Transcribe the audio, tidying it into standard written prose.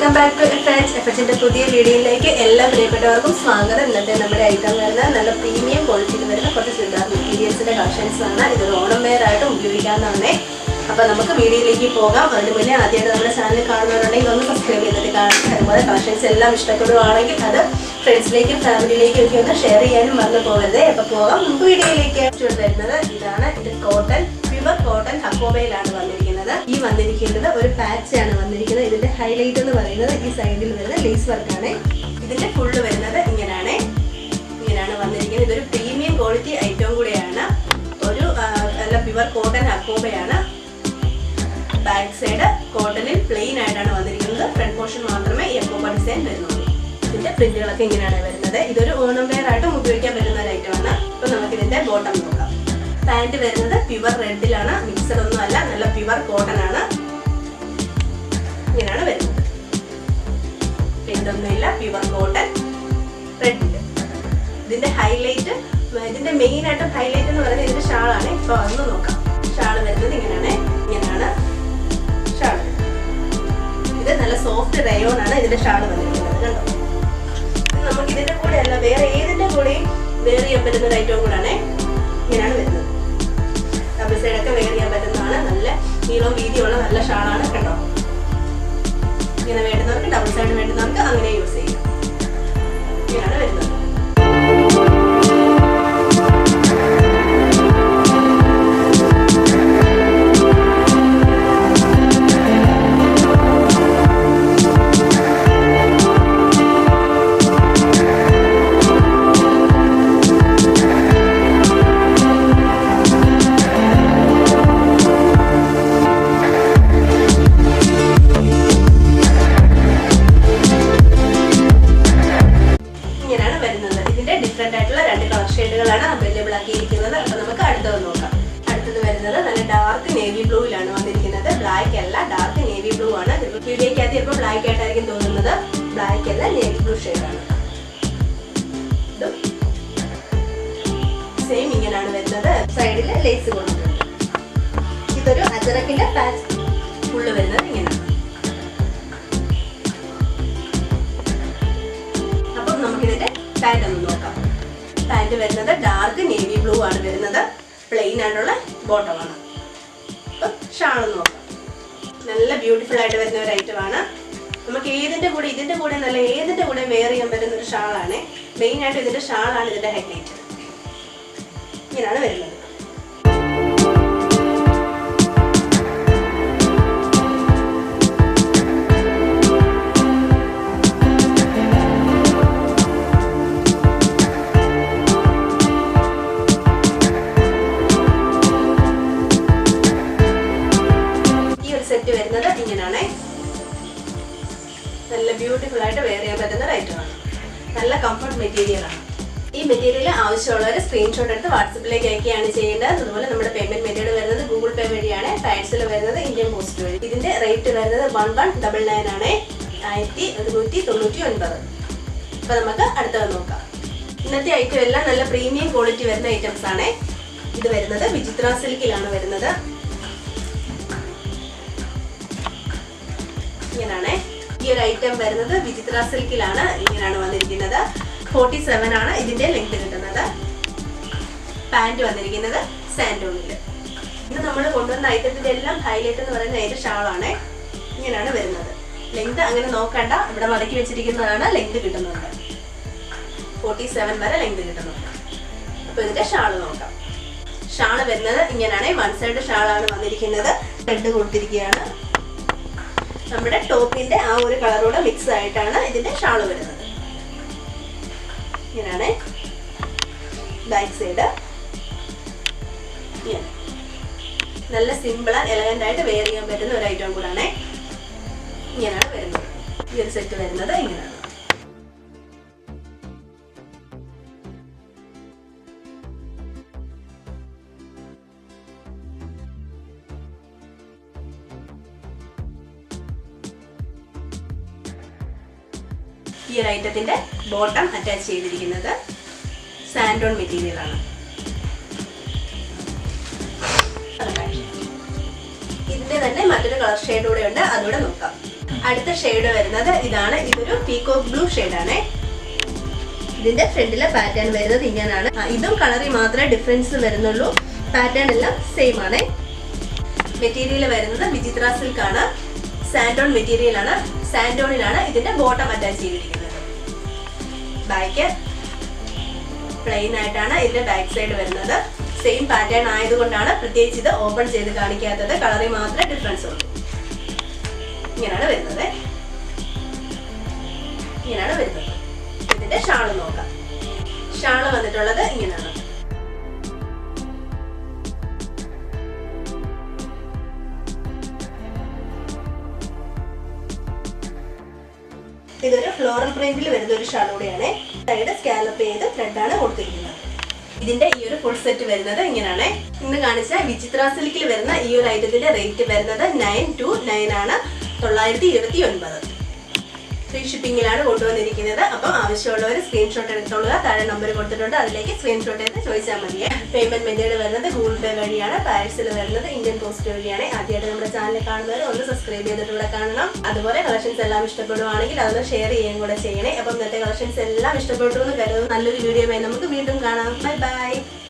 Welcome back to എഫ്എച്ചിന്റെ പുതിയ വീഡിയോയിലേക്ക് എല്ലാ പ്രിയപ്പെട്ടവർക്കും സ്വാഗതം. ഇന്നത്തെ നമ്മുടെ ഐറ്റം വരുന്ന നല്ല പ്രീമിയം ക്വാളിറ്റിയിൽ വരുന്ന കുറച്ച് ചുരിദാർ മെറ്റീരിയൽസിന്റെ കളക്ഷൻസ് ആണ്. ഇതൊരു ഓണം വെയർ ആയിട്ട് ഉപയോഗിക്കാവുന്നതാണ്. അപ്പോൾ നമുക്ക് വീഡിയോയിലേക്ക് പോകാം. അതിന് മുന്നേ ആദ്യമായിട്ട് നമ്മുടെ ചാനൽ കാണുന്നവരുണ്ടെങ്കിൽ ഒന്ന് സബ്സ്ക്രൈബ് ചെയ്തിട്ട് കാണാം. അതുപോലെ കളക്ഷൻസ് എല്ലാം ഇഷ്ടപ്പെടുവാണെങ്കിൽ അത് ഫ്രണ്ട്സിലേക്കും ഫാമിലിയിലേക്കും ഒക്കെ ഒന്ന് ഷെയർ ചെയ്യാനും മറന്നു പോകരുത്. അപ്പോൾ പോകാം നമുക്ക് വീഡിയോയിലേക്ക്. വരുന്നത് ഇതാണ്. ഇത് കോട്ടൺ പ്യുവർ കോട്ടൺ ഹക്കോബയിലാണ് വന്നിരിക്കുന്നത്. ഈ വന്നിരിക്കുന്നത് ഒരു പാച്ച് ആണ് വന്നിരിക്കുന്നത്. ഇതിന്റെ ഹൈലൈറ്റ് എന്ന് പറയുന്നത് ഈ സൈഡിൽ വരുന്ന ലേസ് വർക്കാണ്. ഇതിന്റെ ഫുള്ള് വരുന്നത് ഇങ്ങനെയാണ് വന്നിരിക്കുന്നത്. ഇതൊരു പ്രീമിയം ക്വാളിറ്റി ഐറ്റവും കൂടെയാണ്. ഒരു നല്ല പ്യുവർ കോട്ടൺ ഹക്കോബയാണ്. ബാക്ക് സൈഡ് കോട്ടണിൽ പ്ലെയിൻ ആയിട്ടാണ് വന്നിരിക്കുന്നത്. ഫ്രണ്ട് പോർഷൻ മാത്രമേ ഈ ഹക്കോബ ഡിസൈൻ വരുന്നുള്ളൂ. ഇതിന്റെ പ്രിന്റുകളൊക്കെ ഇങ്ങനെയാണ് വരുന്നത്. ഇതൊരു ഓണം വെയർ ആയിട്ടും ഉപയോഗിക്കാൻ പറ്റുന്ന ഒരു ഐറ്റമാണ്. ഇപ്പൊ നമുക്ക് ഇതിന്റെ ബോട്ടം നോക്കാം. പാന്റ് വരുന്നത് പ്യുവർ റെഡിലാണ്. മിക്സഡ് ഒന്നും അല്ല, നല്ല പ്യുവർ കോട്ടൺ ആണ്. ഇങ്ങനെയാണ് വരുന്നത്. പ്രിന്റൊന്നുമില്ല, പ്യുവർ കോട്ടൺ റെഡില്. ഇതിന്റെ ഹൈലൈറ്റ്, ഇതിന്റെ മെയിൻ ആയിട്ട് ഹൈലൈറ്റ് എന്ന് പറയുന്നത് ഇതിന്റെ ഷാളാണ്. ഇപ്പൊ ഒന്ന് നോക്കാം. ഷാള് വരുന്നത് ഇങ്ങനെയാണ് ഷാള്. ഇത് നല്ല സോഫ്റ്റ് റയോൺ ആണ് ഇതിന്റെ ഷാള് വന്നിരിക്കുന്നത്. കണ്ടോ, നമുക്ക് ഇതിന്റെ കൂടെ അല്ല വേറെ ഏതിന്റെ കൂടെയും വെയർ ചെയ്യാൻ പറ്റുന്ന ഒരു ഐറ്റവും കൂടാണ്. ഇങ്ങനെയാണ് വരുന്നത്. ഡബിൾ സൈഡൊക്കെ വെയർ ചെയ്യാൻ പറ്റുന്നതാണ്. നല്ല നീളവും വീതിയുള്ള നല്ല ഷാളാണ്. കണ്ടോ, ഇങ്ങനെ വേണ്ടുന്നവർക്ക് ഡബിൾ സൈഡ് വേണ്ടുന്നവർക്ക് അങ്ങനെ യൂസ് ചെയ്യാം. ഇങ്ങനെയാണ് വരുന്നത്. ഷെയ്ഡുകളാണ് അവൈലബിൾ ആക്കിയിരിക്കുന്നത്. അപ്പൊ നമുക്ക് അടുത്തത് നോക്കാം. അടുത്തത് വരുന്നത് നല്ല ഡാർക്ക് നേവി ബ്ലൂയിലാണ് വന്നിരിക്കുന്നത്. ബ്ലാക്ക് അല്ല, ഡാർക്ക് നേവി ബ്ലൂ ആണ്. വീഡിയോക്കകത്ത് ചിലപ്പോൾ ബ്ലാക്ക് ആയിട്ടായിരിക്കും തോന്നുന്നത്. ബ്ലാക്ക് അല്ല, നേവി ബ്ലൂ ഷെയ്ഡാണ്. സെയിം ഇങ്ങനെയാണ് വരുന്നത്. സൈഡില് ലേസ് കൊടുത്തിട്ടുണ്ട്. ഇതൊരു അജറക്കിന്റെ പാച്ച് ഫുള്ള് വരുന്നത് ഇങ്ങനെയാണ്. അപ്പൊ നമുക്കിതിന്റെ പാന്റ് ഒന്ന് നോക്കാം. പാന്റ് വരുന്നത് ഡാർക്ക് നേവി ബ്ലൂ ആണ് വരുന്നത്. പ്ലെയിൻ ആയിട്ടുള്ള ബോട്ടം ആണ്. ഷാൾ നോക്കാം. നല്ല ബ്യൂട്ടിഫുൾ ആയിട്ട് വരുന്ന ഒരു ഐറ്റം ആണ്. നമുക്ക് ഇതിന്റെ കൂടെ നല്ല ഏതിന്റെ കൂടെ വെയർ ചെയ്യാൻ പറ്റുന്ന ഒരു ഷാളാണ്. മെയിൻ ആയിട്ട് ഇതിന്റെ ഷാളാണ് ഇതിന്റെ ഹൈലൈറ്റ്. ഇങ്ങനെയാണ് വരുന്നത്. വരുന്നത് ഇങ്ങനെയാണ്. നല്ല ബ്യൂട്ടിഫുൾ ആയിട്ട് വെയർ ചെയ്യാൻ പറ്റുന്ന ഒരു ഐറ്റമാണ്. നല്ല കംഫർട്ട് മെറ്റീരിയൽ ആണ്. ഈ മെറ്റീരിയൽ ആവശ്യമുള്ളവർ സ്ക്രീൻഷോട്ട് എടുത്ത് വാട്സപ്പിലേക്ക് അയക്കുകയാണ് ചെയ്യേണ്ടത്. അതുപോലെ നമ്മുടെ പേയ്മെന്റ് മെത്തേഡ് വരുന്നത് ഗൂഗിൾ പേ വഴിയാണ്. ടൈൽസിൽ വരുന്നത് ഇന്ത്യൻ പോസ്റ്റ് വഴി. ഇതിന്റെ റേറ്റ് വരുന്നത് 1199 ആണ്. 1199. അപ്പൊ നമുക്ക് അടുത്തത് നോക്കാം. ഇന്നത്തെ ഐറ്റം എല്ലാം നല്ല പ്രീമിയം ക്വാളിറ്റി വരുന്ന ഐറ്റംസ് ആണ്. ഇത് വരുന്നത് വിചിത്ര സിൽക്കിലാണ് വരുന്നത്. ഇങ്ങനെയാണ് ഈ ഒരു ഐറ്റം വരുന്നത്. വിചിത്ര സിൽക്കിലാണ്. ഇങ്ങനെയാണ് വന്നിരിക്കുന്നത്. 47 ആണ് ഇതിന്റെ ലെങ്ത് കിട്ടുന്നത്. പാന്റ് വന്നിരിക്കുന്നത് സാൻഡോണില്. ഇത് നമ്മൾ കൊണ്ടുവന്ന ഐറ്റത്തിന്റെ എല്ലാം ഹൈലൈറ്റ് എന്ന് പറയുന്ന അതിന്റെ ഷാളാണ്. ഇങ്ങനെയാണ് വരുന്നത്. ലെങ്ത് അങ്ങനെ നോക്കണ്ട, ഇവിടെ മടക്കി വെച്ചിരിക്കുന്നതാണ്. ലെങ്ത് കിട്ടുന്നുണ്ട്. 47 വരെ ലെങ്ത് കിട്ടുന്നുണ്ട്. അപ്പൊ ഇതിന്റെ ഷാള് നോക്കാം. ഷാള് വരുന്നത് ഇങ്ങനെയാണ്. വൺ സൈഡ് ഷാളാണ് വന്നിരിക്കുന്നത്. റെഡ് കൊടുത്തിരിക്കുകയാണ്. നമ്മുടെ ടോപ്പിന്റെ ആ ഒരു കളറോടെ മിക്സ് ആയിട്ടാണ് ഇതിന്റെ ഷാള് വരുന്നത്. ഇങ്ങനെയാണ് ബാക്ക് സൈഡ്. നല്ല സിമ്പിൾ ആൻഡ് എലഗന്റ് ആയിട്ട് വെയർ ചെയ്യാൻ പറ്റുന്ന ഒരു ഐറ്റം കൂടാണ്. ഇങ്ങനെയാണ് വരുന്നത്. ഈ ഒരു സെറ്റ് വരുന്നത് ഇങ്ങനെയാണ്. ഈ ഒരു ഐറ്റത്തിന്റെ ബോട്ടം അറ്റാച്ച് ചെയ്തിരിക്കുന്നത് സാൻഡോൺ മെറ്റീരിയൽ ആണ്. ഇതിന്റെ തന്നെ മറ്റൊരു കളർ ഷെയ്ഡ് കൂടെ ഉണ്ട്, അതുകൂടെ നോക്കാം. അടുത്ത ഷെയ്ഡ് വരുന്നത് ഇതാണ്. ഇതൊരു പീകോക്ക് ബ്ലൂ ഷെയ്ഡാണ്. ഇതിന്റെ ഫ്രണ്ടിലെ പാറ്റേൺ വരുന്നത് ഇങ്ങനെയാണ്. ഇതും കളറിൽ മാത്രമേ ഡിഫറൻസ് വരുന്നുള്ളൂ. പാറ്റേൺ എല്ലാം സെയിം ആണ്. മെറ്റീരിയൽ വരുന്നത് വിചിത്ര സിൽക്ക് ആണ്. സാൻഡോൺ മെറ്റീരിയൽ ആണ്. സാൻഡോണിലാണ് ഇതിന്റെ ബോട്ടം അറ്റാച്ച് ചെയ്തിരിക്കുന്നത്. ബാക്ക് പ്ലെയിൻ ആയിട്ടാണ് ഇതിന്റെ ബാക്ക് സൈഡ് വരുന്നത്. സെയിം പാറ്റേൺ ആയതുകൊണ്ടാണ് പ്രത്യേകിച്ച് ഇത് ഓപ്പൺ ചെയ്ത് കാണിക്കാത്തത്. കളറിൽ മാത്രമേ ഡിഫറൻസ് ഉള്ളൂ. ഇങ്ങനെയാണ് വരുന്നത്. ഇതിന്റെ ഷാള് നോക്കാം. ഷാള് വന്നിട്ടുള്ളത് ഇങ്ങനെയാണ്. ഇതൊരു ഫ്ലോറൽ പ്രിന്റിൽ വരുന്ന ഒരു ഷാൾ കൂടിയാണ്. സൈഡ് സ്കാലപ്പ് ചെയ്ത് ത്രെഡാണ് കൊടുത്തിരിക്കുന്നത്. ഇതിന്റെ ഈ ഒരു ഫുൾ സെറ്റ് വരുന്നത് ഇങ്ങനെയാണ്. ഇന്ന് കാണിച്ച വിചിത്ര സിൽക്കിൽ വരുന്ന ഈ ഒരു ഐറ്റത്തിന്റെ റേറ്റ് വരുന്നത് 929 ആണ്. 929. ഫ്രീ ഷിപ്പിംഗിലാണ് കൊണ്ടുവന്നിരിക്കുന്നത്. അപ്പം ആവശ്യമുള്ളവർ സ്ക്രീൻഷോട്ട് എടുത്തോളുക. താഴെ നമ്പർ കൊടുത്തിട്ടുണ്ട്, അതിലേക്ക് സ്ക്രീൻഷോട്ട് എടുത്ത് ചോദിച്ചാൽ മതിയെ. പേയ്മെന്റ് മെത്തേഡ് വരുന്നത് ഗൂഗിൾ പേ വഴിയാണ്. പാഴ്സൽ വരുന്നത് ഇന്ത്യൻ പോസ്റ്റ് വഴിയാണ്. ആദ്യമായിട്ട് നമ്മുടെ ചാനൽ കാണുന്നവർ ഒന്ന് സബ്സ്ക്രൈബ് ചെയ്തിട്ട് കാണണം. അതുപോലെ കളക്ഷൻസ് എല്ലാം ഇഷ്ടപ്പെടുവാണെങ്കിൽ അതൊന്ന് ഷെയർ ചെയ്യുകയും കൂടെ ചെയ്യണേ. അപ്പം ഇന്നത്തെ കളക്ഷൻസ് എല്ലാം ഇഷ്ടപ്പെട്ടു എന്ന് കരുതുന്നു. നല്ലൊരു വീഡിയോ നമുക്ക് വീണ്ടും കാണാം. Bye bye.